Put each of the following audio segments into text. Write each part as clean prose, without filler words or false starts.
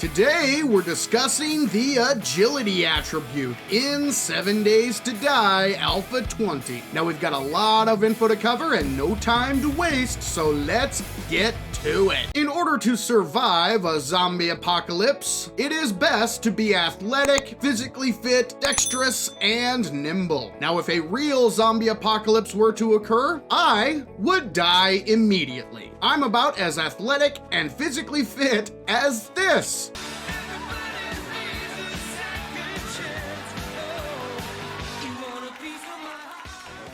Today, we're discussing the agility attribute in 7 Days to Die Alpha 20. Now, we've got a lot of info to cover and no time to waste, so let's get to it. In order to survive a zombie apocalypse, it is best to be athletic, physically fit, dexterous, and nimble. Now, if a real zombie apocalypse were to occur, I would die immediately. I'm about as athletic and physically fit as this.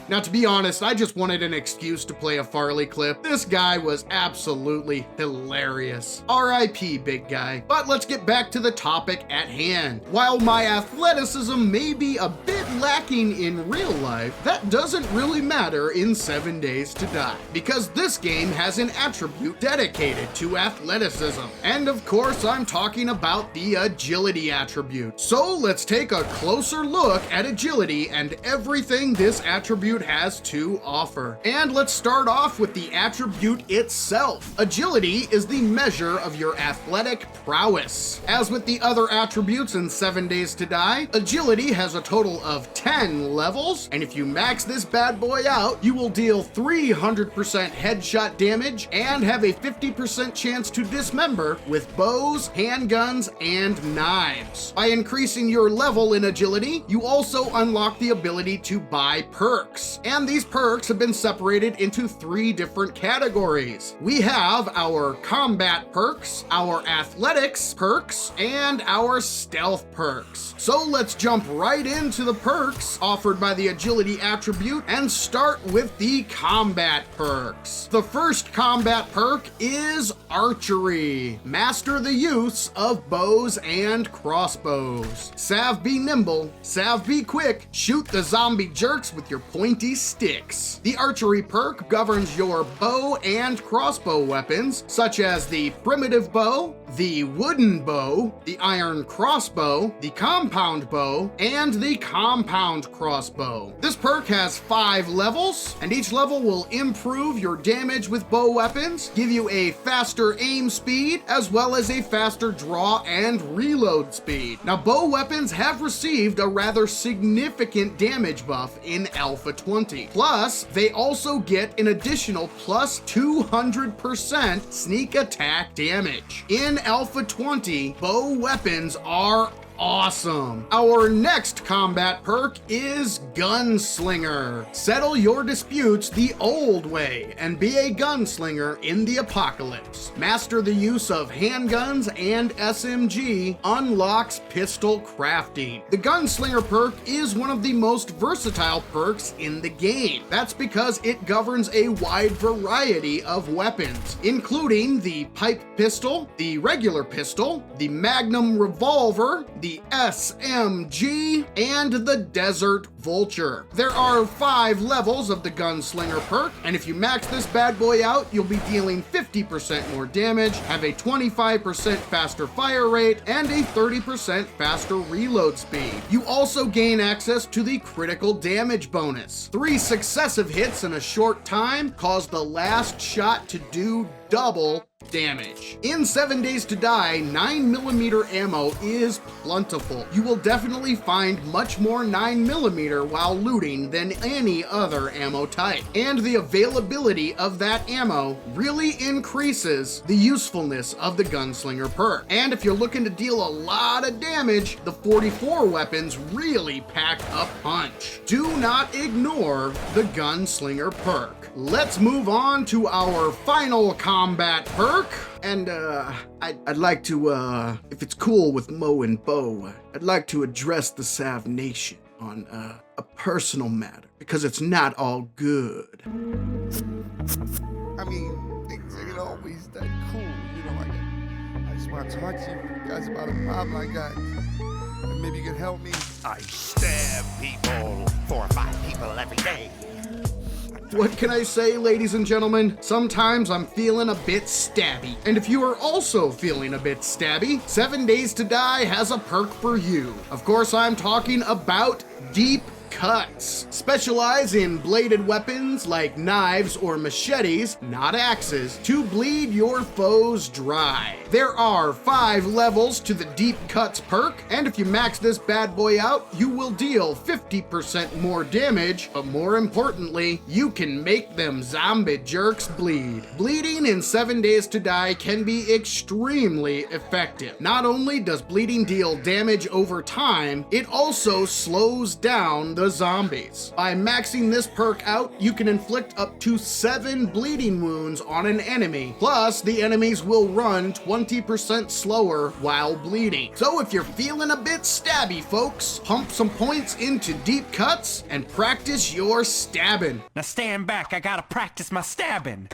Now, to be honest, I just wanted an excuse to play a Farley clip. This guy was absolutely hilarious. R.I.P. big guy. But let's get back to the topic at hand. While my athleticism may be a bit lacking in real life, that doesn't really matter in 7 Days to Die, because this game has an attribute dedicated to athleticism. And of course, I'm talking about the agility attribute. So let's take a closer look at agility and everything this attribute has to offer. And let's start off with the attribute itself. Agility is the measure of your athletic prowess. As with the other attributes in 7 Days to Die, agility has a total of 10 levels, and if you max this bad boy out, you will deal 300% headshot damage and have a 50% chance to dismember with bows, handguns, and knives. By increasing your level in agility, you also unlock the ability to buy perks. And these perks have been separated into 3 different categories. We have our combat perks, our athletics perks, and our stealth perks. So let's jump right into the perks offered by the agility attribute and start with the combat perks. The first combat perk is archery. Master the use of bows and crossbows. Salve be nimble, salve be quick, shoot the zombie jerks with your pointy sticks. The archery perk governs your bow and crossbow weapons, such as the primitive bow, the wooden bow, the iron crossbow, the compound bow, and the compound crossbow. This perk has 5 levels, and each level will improve your damage with bow weapons, give you a faster aim speed, as well as a faster draw and reload speed. Now, bow weapons have received a rather significant damage buff in Alpha 20. Plus, they also get an additional plus 200% sneak attack damage. In Alpha 20, bow weapons are awesome. Our next combat perk is Gunslinger. Settle your disputes the old way and be a gunslinger in the apocalypse. Master the use of handguns and SMG unlocks pistol crafting. The Gunslinger perk is one of the most versatile perks in the game. That's because it governs a wide variety of weapons, including the pipe pistol, the regular pistol, the Magnum revolver, the SMG, and the Desert Vulture. There are 5 levels of the Gunslinger perk, and if you max this bad boy out, you'll be dealing 50% more damage, have a 25% faster fire rate, and a 30% faster reload speed. You also gain access to the critical damage bonus. 3 successive hits in a short time cause the last shot to do double damage. In 7 Days to Die, 9mm ammo is plentiful. You will definitely find much more 9mm while looting than any other ammo type. And the availability of that ammo really increases the usefulness of the Gunslinger perk. And if you're looking to deal a lot of damage, the 44 weapons really pack a punch. Do not ignore the Gunslinger perk. Let's move on to our final combat perk. And I'd like to, if it's cool with Mo and Bo, I'd like to address the Sav Nation on a personal matter, because it's not all good. I mean, things ain't always that cool, you know. I just want to talk to you guys about a problem I got, and maybe you can help me. I stab people, 4 or 5 people every day. What can I say, ladies and gentlemen? Sometimes I'm feeling a bit stabby. And if you are also feeling a bit stabby, 7 Days to Die has a perk for you. Of course, I'm talking about Deep cuts. Specialize in bladed weapons like knives or machetes, not axes, to bleed your foes dry. There are 5 levels to the deep cuts perk, and if you max this bad boy out, you will deal 50% more damage, but more importantly, you can make them zombie jerks bleed. Bleeding in 7 Days to Die can be extremely effective. Not only does bleeding deal damage over time, it also slows down the zombies. By maxing this perk out, you can inflict up to 7 bleeding wounds on an enemy, plus the enemies will run 20% slower while bleeding. So if you're feeling a bit stabby, folks, pump some points into deep cuts and practice your stabbing. Now stand back, I gotta practice my stabbing.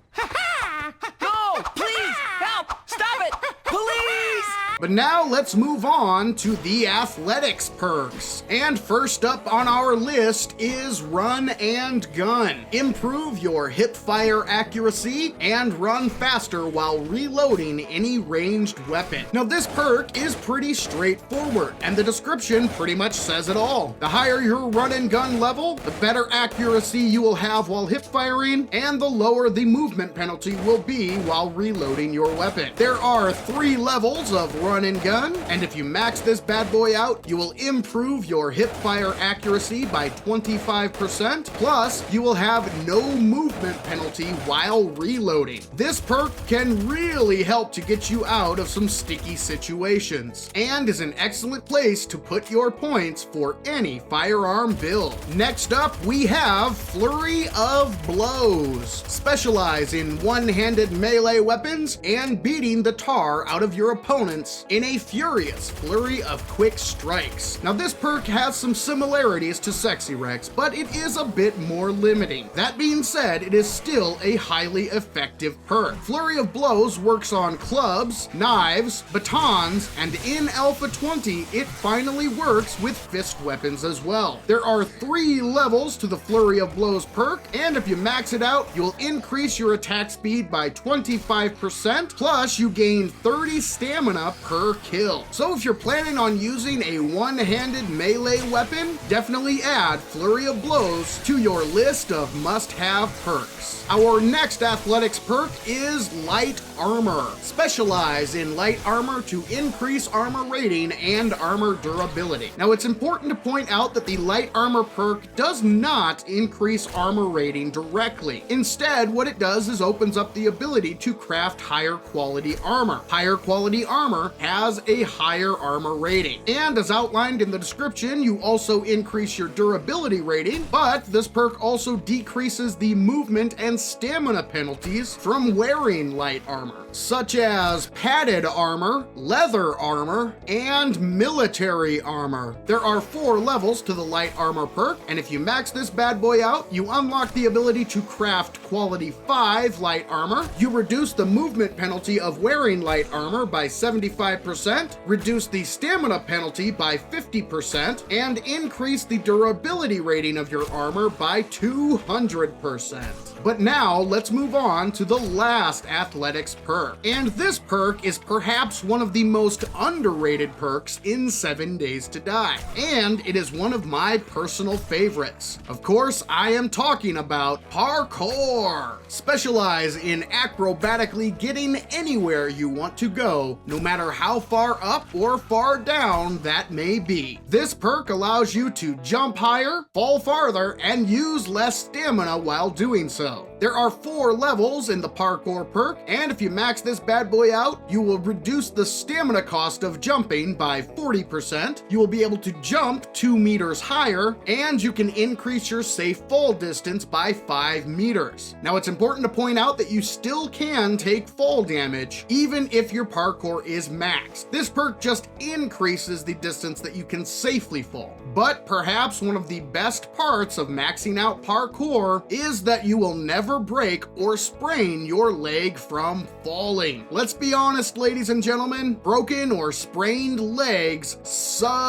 No, please, help, stop it, please! But now let's move on to the athletics perks. And first up on our list is Run and Gun. Improve your hip fire accuracy and run faster while reloading any ranged weapon. Now this perk is pretty straightforward, and the description pretty much says it all. The higher your run and gun level, the better accuracy you will have while hip firing, and the lower the movement penalty will be while reloading your weapon. There are 3 levels of run and gun, and if you max this bad boy out, you will improve your hip fire accuracy by 25%, plus you will have no movement penalty while reloading. This perk can really help to get you out of some sticky situations, and is an excellent place to put your points for any firearm build. Next up, we have Flurry of Blows. Specialize in one-handed melee weapons and beating the tar out of your opponents in a furious flurry of quick strikes. Now this perk has some similarities to Sexy Rex, but it is a bit more limiting. That being said, it is still a highly effective perk. Flurry of Blows works on clubs, knives, batons, and in Alpha 20, it finally works with fist weapons as well. There are 3 levels to the Flurry of Blows perk, and if you max it out, you'll increase your attack speed by 25%, plus you gain 30 stamina per kill. So if you're planning on using a one-handed melee weapon, definitely add Flurry of Blows to your list of must-have perks. Our next athletics perk is Light Armor. Specialize in light armor to increase armor rating and armor durability. Now it's important to point out that the light armor perk does not increase armor rating directly. Instead, what it does is opens up the ability to craft higher quality armor. Higher quality armor has a higher armor rating. And as outlined in the description, you also increase your durability rating, but this perk also decreases the movement and stamina penalties from wearing light armor, such as padded armor, leather armor, and military armor. There are 4 levels to the light armor perk, and if you max this bad boy out, you unlock the ability to craft quality 5 light armor. You reduce the movement penalty of wearing light armor by 75%, reduce the stamina penalty by 50%, and increase the durability rating of your armor by 200%. But now let's move on to the last athletics perk. And this perk is perhaps one of the most underrated perks in 7 Days to Die. And it is one of my personal favorites. Of course, I am talking about Parkour. Specialize in acrobatically getting anywhere you want to go, no matter how far up or far down that may be. This perk allows you to jump higher, fall farther, and use less stamina while doing so. There are 4 levels in the Parkour perk, and if you max this bad boy out, you will reduce the stamina cost of jumping by 40%, you will be able to jump 2 meters higher, and you can increase your safe fall distance by 5 meters. Now it's important to point out that you still can take fall damage, even if your parkour is maxed. This perk just increases the distance that you can safely fall. But perhaps one of the best parts of maxing out parkour is that you will never break or sprain your leg from falling. Let's be honest, ladies and gentlemen, broken or sprained legs suck.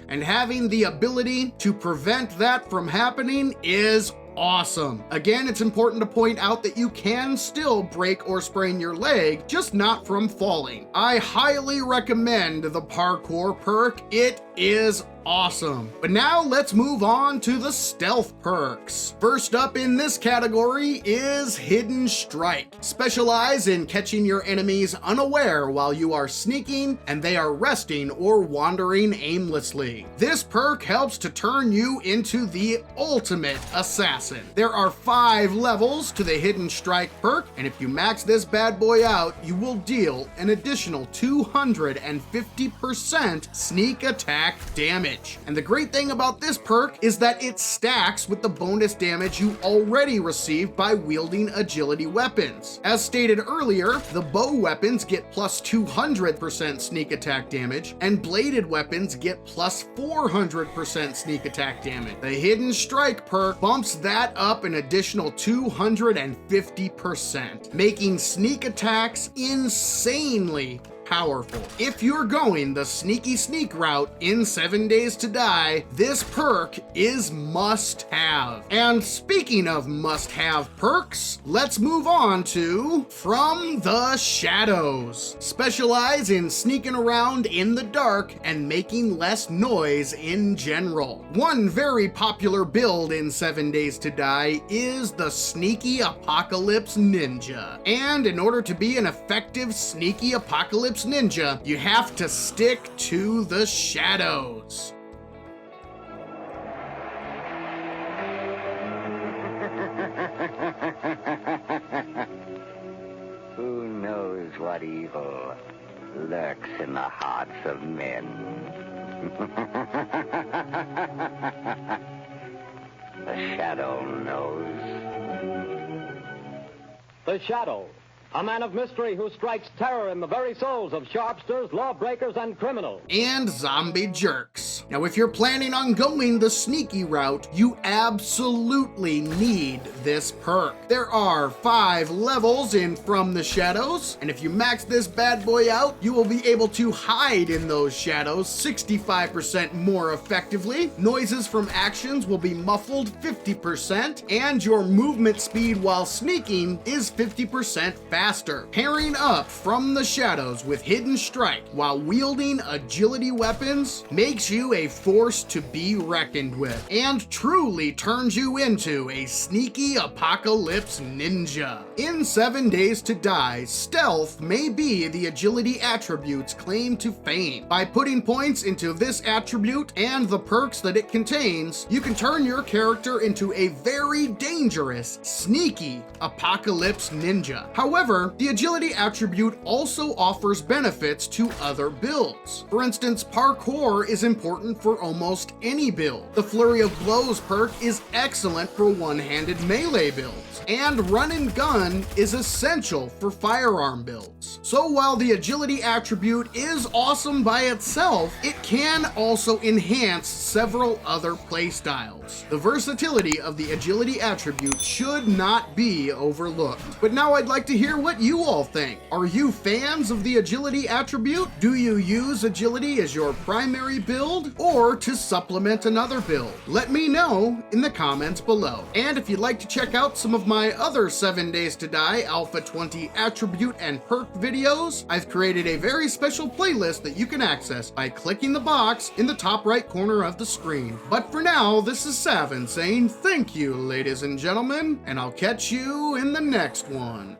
And having the ability to prevent that from happening is awesome. Again, it's important to point out that you can still break or sprain your leg, just not from falling. I highly recommend the Parkour perk. It is awesome. But now let's move on to the stealth perks. First up in this category is Hidden Strike. Specialize in catching your enemies unaware while you are sneaking and they are resting or wandering aimlessly. This perk helps to turn you into the ultimate assassin. There are 5 levels to the Hidden Strike perk, and if you max this bad boy out, you will deal an additional 250% sneak attack damage. And the great thing about this perk is that it stacks with the bonus damage you already received by wielding agility weapons. As stated earlier, the bow weapons get plus 200% sneak attack damage, and bladed weapons get plus 400% sneak attack damage. The Hidden Strike perk bumps that up an additional 250%, making sneak attacks insanely powerful. If you're going the sneaky sneak route in 7 Days to Die, this perk is must have. And speaking of must have perks, let's move on to From the Shadows. Specialize in sneaking around in the dark and making less noise in general. One very popular build in 7 Days to Die is the Sneaky Apocalypse Ninja. And in order to be an effective Sneaky Apocalypse Ninja, you have to stick to the shadows. Who knows what evil lurks in the hearts of men? The shadow knows. The Shadow, a man of mystery who strikes terror in the very souls of sharpsters, lawbreakers, and criminals. And zombie jerks. Now, if you're planning on going the sneaky route, you absolutely need this perk. There are 5 levels in From the Shadows, and if you max this bad boy out, you will be able to hide in those shadows 65% more effectively. Noises from actions will be muffled 50%, and your movement speed while sneaking is 50% faster. Pairing up From the Shadows with Hidden Strike while wielding agility weapons makes you a force to be reckoned with, and truly turns you into a sneaky apocalypse ninja. In 7 Days to Die, stealth may be the agility attribute's claim to fame. By putting points into this attribute and the perks that it contains, you can turn your character into a very dangerous, sneaky apocalypse ninja. However, the agility attribute also offers benefits to other builds. For instance, parkour is important for almost any build. The Flurry of Blows perk is excellent for one-handed melee builds, and run and gun is essential for firearm builds. So while the agility attribute is awesome by itself, it can also enhance several other playstyles. The versatility of the agility attribute should not be overlooked. But now I'd like to hear what you all think. Are you fans of the agility attribute? Do you use agility as your primary build or to supplement another build? Let me know in the comments below. And if you'd like to check out some of my other 7 Days to Die Alpha 20 attribute and perk videos, I've created a very special playlist that you can access by clicking the box in the top right corner of the screen. But for now, this is Savin saying thank you, ladies and gentlemen, and I'll catch you in the next one.